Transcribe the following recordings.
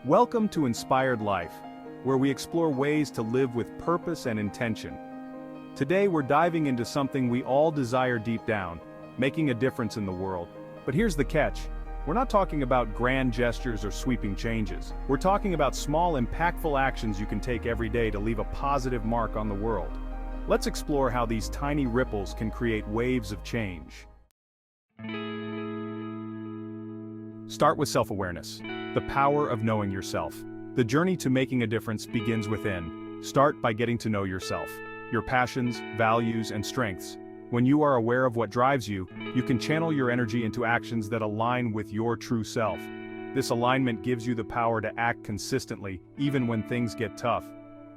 Welcome to Inspired Life, where we explore ways to live with purpose and intention. Today we're diving into something we all desire deep down, making a difference in the world. But here's the catch. We're not talking about grand gestures or sweeping changes. We're talking about small, impactful actions you can take every day to leave a positive mark on the world. Let's explore how these tiny ripples can create waves of change. Start with self-awareness. The power of knowing yourself. The journey to making a difference begins within. Start by getting to know yourself, your passions, values, and strengths. When you are aware of what drives you, you can channel your energy into actions that align with your true self. This alignment gives you the power to act consistently, even when things get tough.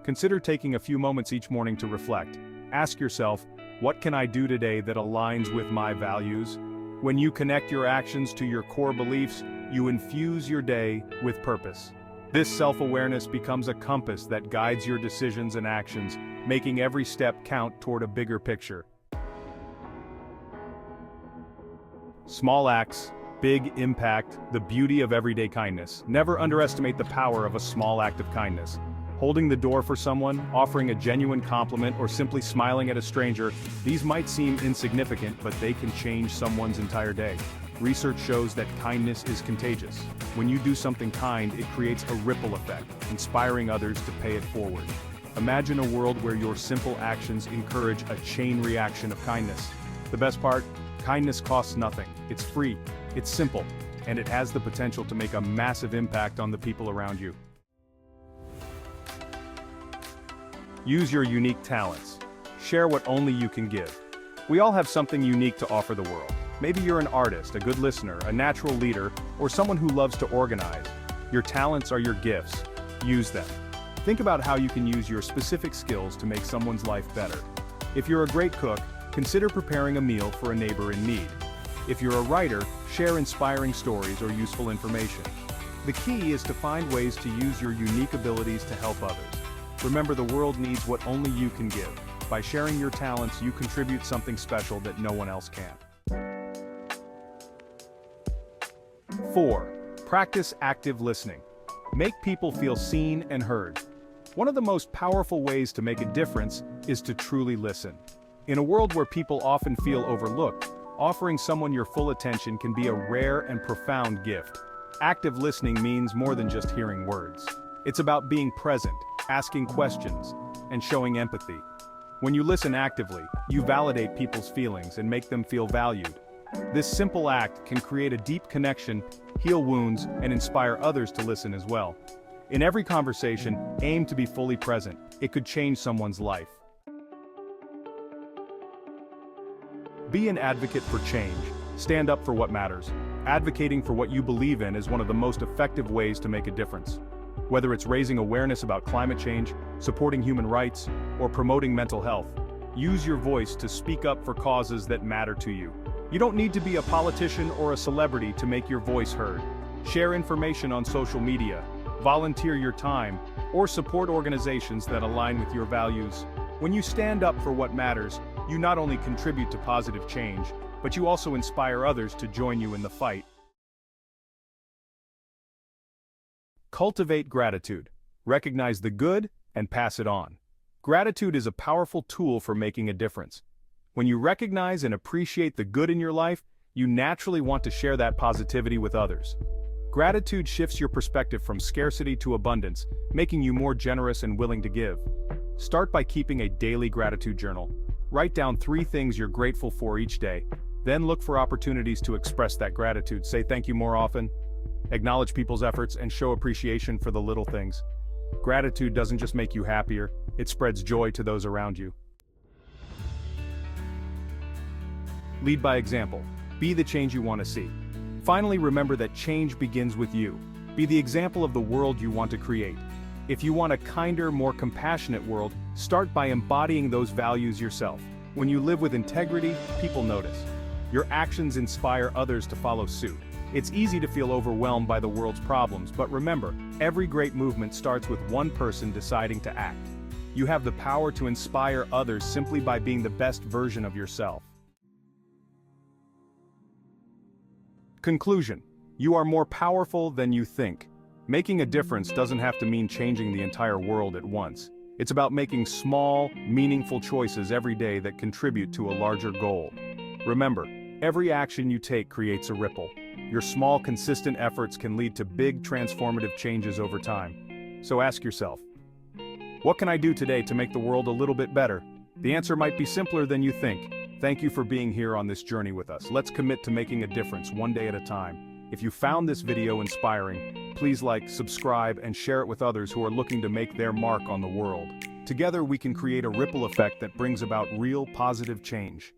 Consider taking a few moments each morning to reflect. Ask yourself, what can I do today that aligns with my values? When you connect your actions to your core beliefs, you infuse your day with purpose. This self-awareness becomes a compass that guides your decisions and actions, making every step count toward a bigger picture. Small acts, big impact, the beauty of everyday kindness. Never underestimate the power of a small act of kindness. Holding the door for someone, offering a genuine compliment, or simply smiling at a stranger, these might seem insignificant, but they can change someone's entire day. Research shows that kindness is contagious. When you do something kind, it creates a ripple effect, inspiring others to pay it forward. Imagine a world where your simple actions encourage a chain reaction of kindness. The best part? Kindness costs nothing. It's free, it's simple, and it has the potential to make a massive impact on the people around you. Use your unique talents. Share what only you can give. We all have something unique to offer the world. Maybe you're an artist, a good listener, a natural leader, or someone who loves to organize. Your talents are your gifts. Use them. Think about how you can use your specific skills to make someone's life better. If you're a great cook, consider preparing a meal for a neighbor in need. If you're a writer, share inspiring stories or useful information. The key is to find ways to use your unique abilities to help others. Remember, the world needs what only you can give. By sharing your talents, you contribute something special that no one else can. 4. Practice active listening. Make people feel seen and heard. One of the most powerful ways to make a difference is to truly listen. In a world where people often feel overlooked, offering someone your full attention can be a rare and profound gift. Active listening means more than just hearing words. It's about being present, asking questions, and showing empathy. When you listen actively, you validate people's feelings and make them feel valued. This simple act can create a deep connection, heal wounds, and inspire others to listen as well. In every conversation, aim to be fully present. It could change someone's life. Be an advocate for change. Stand up for what matters. Advocating for what you believe in is one of the most effective ways to make a difference. Whether it's raising awareness about climate change, supporting human rights, or promoting mental health, use your voice to speak up for causes that matter to you. You don't need to be a politician or a celebrity to make your voice heard. Share information on social media, volunteer your time, or support organizations that align with your values. When you stand up for what matters, you not only contribute to positive change, but you also inspire others to join you in the fight. Cultivate gratitude. Recognize the good and pass it on. Gratitude is a powerful tool for making a difference. When you recognize and appreciate the good in your life, you naturally want to share that positivity with others. Gratitude shifts your perspective from scarcity to abundance, making you more generous and willing to give. Start by keeping a daily gratitude journal. Write down 3 things you're grateful for each day. Then look for opportunities to express that gratitude. Say thank you more often. Acknowledge people's efforts and show appreciation for the little things. Gratitude doesn't just make you happier, it spreads joy to those around you. Lead by example. Be the change you want to see. Finally, remember that change begins with you. Be the example of the world you want to create. If you want a kinder, more compassionate world, start by embodying those values yourself. When you live with integrity, people notice. Your actions inspire others to follow suit. It's easy to feel overwhelmed by the world's problems, but remember, every great movement starts with one person deciding to act. You have the power to inspire others simply by being the best version of yourself. Conclusion: you are more powerful than you think. Making a difference doesn't have to mean changing the entire world at once. It's about making small, meaningful choices every day that contribute to a larger goal. Remember, every action you take creates a ripple. Your small, consistent efforts can lead to big, transformative changes over time. So ask yourself, what can I do today to make the world a little bit better? The answer might be simpler than you think. Thank you for being here on this journey with us. Let's commit to making a difference one day at a time. If you found this video inspiring, please like, subscribe, and share it with others who are looking to make their mark on the world. Together we can create a ripple effect that brings about real positive change.